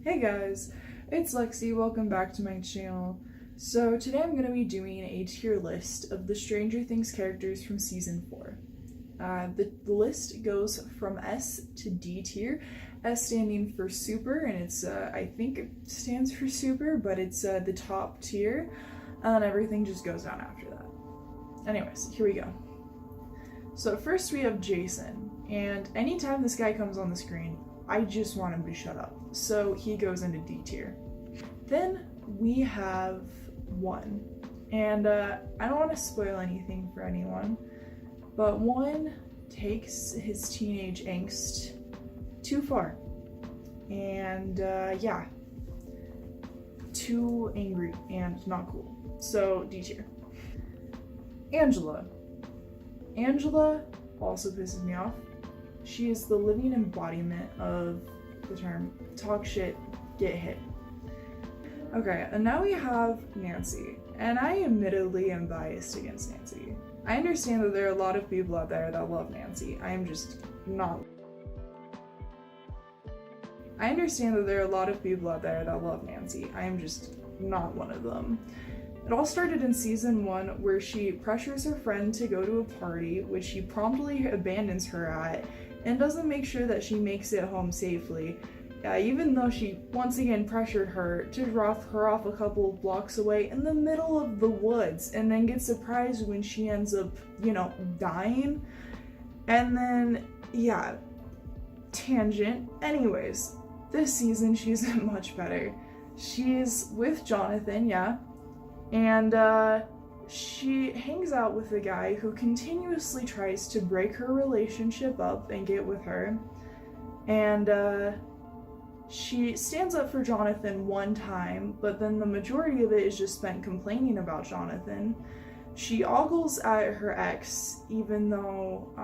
Hey guys, it's Lexi, welcome back to my channel. So today I'm going to be doing a tier list of the Stranger Things characters from season 4. The list goes from S to D tier, S standing for super, and it's, I think it stands for super, but it's the top tier, and everything just goes down after that. Anyways, here we go. So first we have Jason, and anytime this guy comes on the screen, I just want him to shut up. So he goes into D tier. Then we have 1. And I don't want to spoil anything for anyone, but 1 takes his teenage angst too far. And yeah, too angry and not cool. So D tier. Angela. Angela also pisses me off. She is the living embodiment of the term talk shit, get hit. Okay, and now we have Nancy, and I admittedly am biased against Nancy. I understand that there are a lot of people out there that love Nancy. I am just not. I understand that there are a lot of people out there that love Nancy. I am just not one of them. It all started in season 1 where she pressures her friend to go to a party, which she promptly abandons her at, and doesn't make sure that she makes it home safely, even though she once again pressured her to drop her off a couple of blocks away in the middle of the woods, and then gets surprised when she ends up, dying. And then, yeah, tangent. Anyways, this season she's much better. She's with Jonathan, yeah, and she hangs out with a guy who continuously tries to break her relationship up and get with her. And she stands up for Jonathan one time, but then the majority of it is just spent complaining about Jonathan. She ogles at her ex, even though,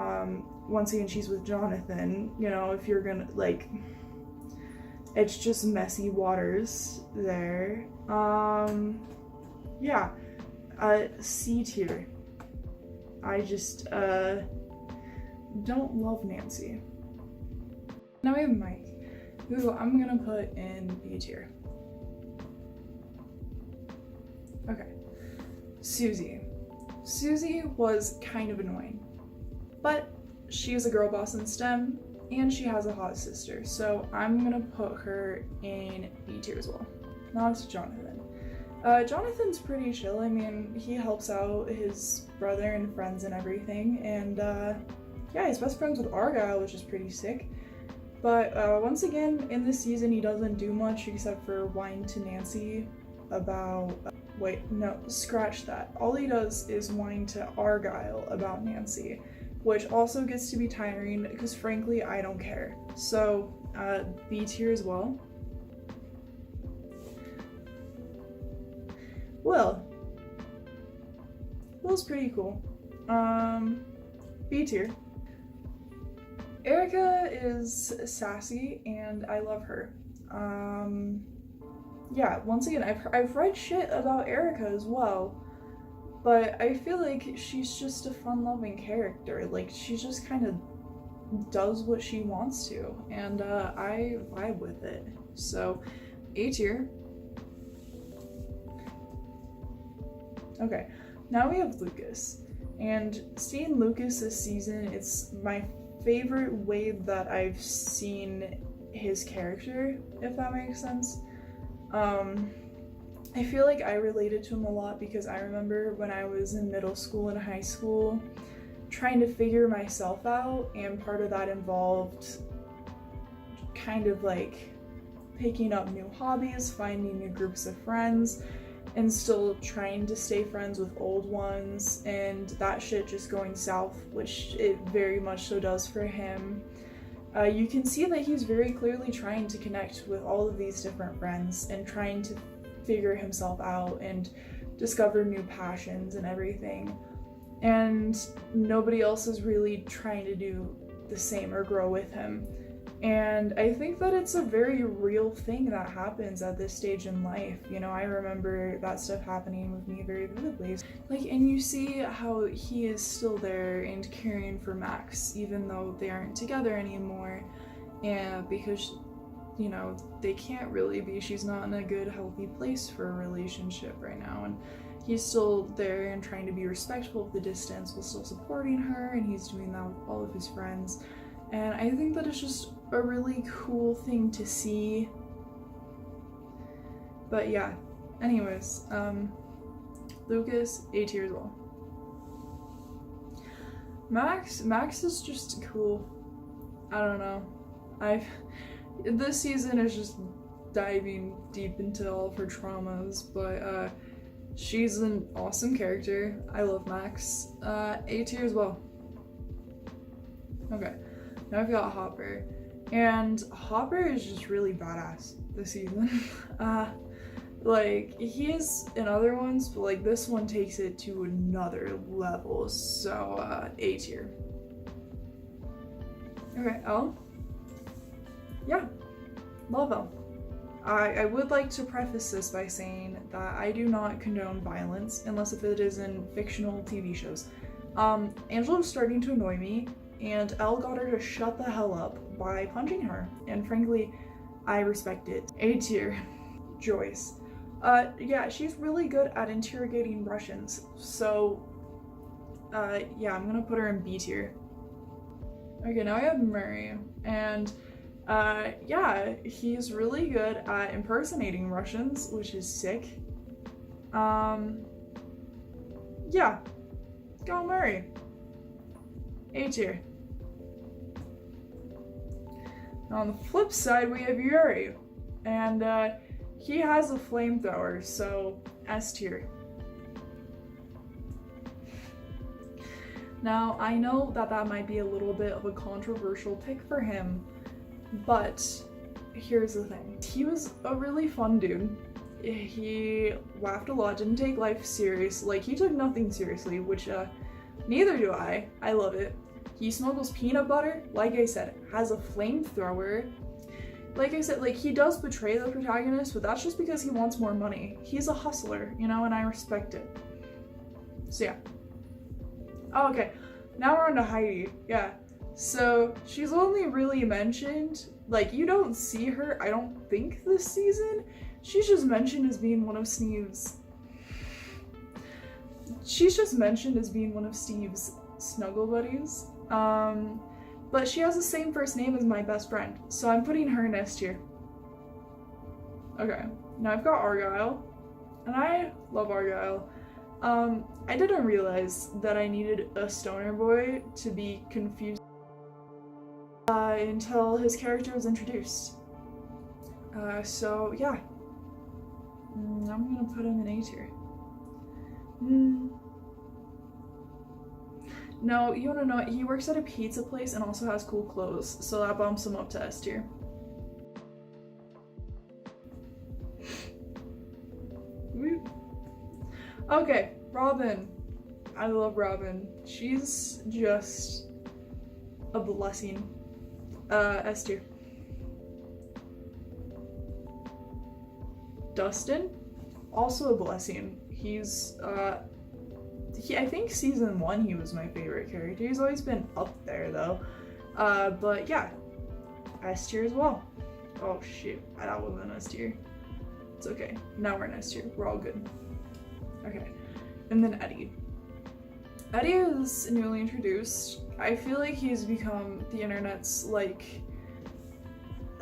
once again, she's with Jonathan. If you're gonna, it's just messy waters there. Yeah. C tier. I just, don't love Nancy. Now we have Mike, who I'm gonna put in B tier. Okay. Susie. Susie was kind of annoying, but she is a girl boss in STEM, and she has a hot sister, so I'm gonna put her in B tier as well. Now it's Jonathan. Jonathan's pretty chill. I mean, he helps out his brother and friends and everything, and yeah, he's best friends with Argyle, which is pretty sick. But once again, in this season, he doesn't do much except for whine to Nancy about, wait, no, scratch that. All he does is whine to Argyle about Nancy, which also gets to be tiring because frankly, I don't care. So, B tier as well. Will's pretty cool. B tier. Erica is sassy and I love her. Yeah, once again, I've read shit about Erica as well, but I feel like she's just a fun-loving character. Like, she just kind of does what she wants to, and I vibe with it. So, A tier. Okay, now we have Lucas, and seeing Lucas this season, it's my favorite way that I've seen his character, if that makes sense. I feel like I related to him a lot because I remember when I was in middle school and high school trying to figure myself out, and part of that involved kind of like picking up new hobbies, finding new groups of friends, and still trying to stay friends with old ones, and that shit just going south, which it very much so does for him. You can see that he's very clearly trying to connect with all of these different friends and trying to figure himself out and discover new passions and everything. And nobody else is really trying to do the same or grow with him. And I think that it's a very real thing that happens at this stage in life. I remember that stuff happening with me very vividly. And you see how he is still there and caring for Max, even though they aren't together anymore. And because you know, they can't really be. She's not in a good, healthy place for a relationship right now, and he's still there and trying to be respectful of the distance while still supporting her, and he's doing that with all of his friends. And I think that it's just a really cool thing to see. But yeah, anyways, Lucas, A tier as well. Max is just cool. I don't know. This season is just diving deep into all of her traumas, but she's an awesome character. I love Max. A tier as well. Okay, now I've got Hopper, and Hopper is just really badass this season. Like, he is in other ones, but like this one takes it to another level, so A tier. Okay, L. Yeah, love L. I would like to preface this by saying that I do not condone violence unless if it is in fictional TV shows. Angela was starting to annoy me, and Elle got her to shut the hell up by punching her, and frankly, I respect it. A tier. Joyce. Yeah, she's really good at interrogating Russians, so yeah, I'm gonna put her in B tier. Okay, now I have Murray, and yeah, he's really good at impersonating Russians, which is sick. Yeah, go Murray. A tier. Now on the flip side, we have Yuri, and he has a flamethrower, so S tier. Now, I know that might be a little bit of a controversial pick for him, but here's the thing. He was a really fun dude. He laughed a lot, didn't take life serious. Like, he took nothing seriously, which neither do I. I love it. He smuggles peanut butter, like I said, has a flamethrower. Like I said, like, he does betray the protagonist, but that's just because he wants more money. He's a hustler, you know, and I respect it. So yeah. Oh, okay, now we're on to Heidi. Yeah, so she's only really mentioned, like, you don't see her, I don't think, this season. She's just mentioned as being one of Steve's snuggle buddies. But she has the same first name as my best friend, so I'm putting her in S tier. Okay, now I've got Argyle, and I love Argyle. I didn't realize that I needed a stoner boy to be confused until his character was introduced. So yeah, I'm gonna put him in A tier. No, you wanna know what? He works at a pizza place and also has cool clothes, so that bumps him up to S tier. Okay, Robin. I love Robin. She's just a blessing. S tier. Dustin, also a blessing. He's I think season 1 he was my favorite character. He's always been up there though. But yeah, S tier as well. Oh shit, that wasn't an S tier. It's okay. Now we're in S tier. We're all good. Okay, and then Eddy. Eddy is newly introduced. I feel like he's become the internet's, like,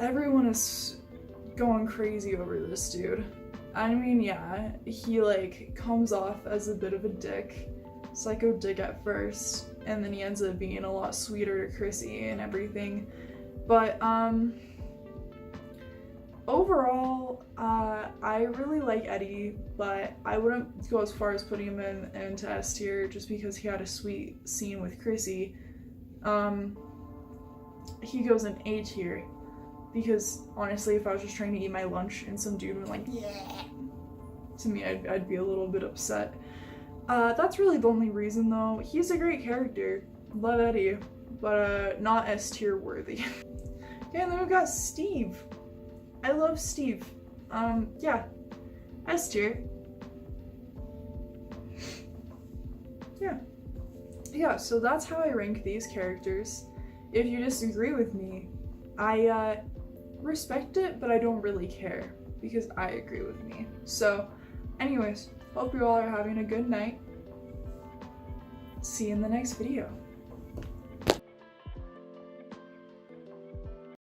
everyone is going crazy over this dude. I mean, yeah, he, like, comes off as a bit of a dick, psycho dick at first, and then he ends up being a lot sweeter to Chrissy and everything. But, overall, I really like Eddy, but I wouldn't go as far as putting him into S tier just because he had a sweet scene with Chrissy. He goes in A tier because honestly, if I was just trying to eat my lunch and some dude went like, yeah, to me, I'd be a little bit upset. That's really the only reason though. He's a great character. Love Eddy, but not S tier worthy. Okay, and then we've got Steve. I love Steve. Yeah, S tier. Yeah, so that's how I rank these characters. If you disagree with me, I respect it, but I don't really care because I agree with me. So anyways, hope you all are having a good night. See you in the next video.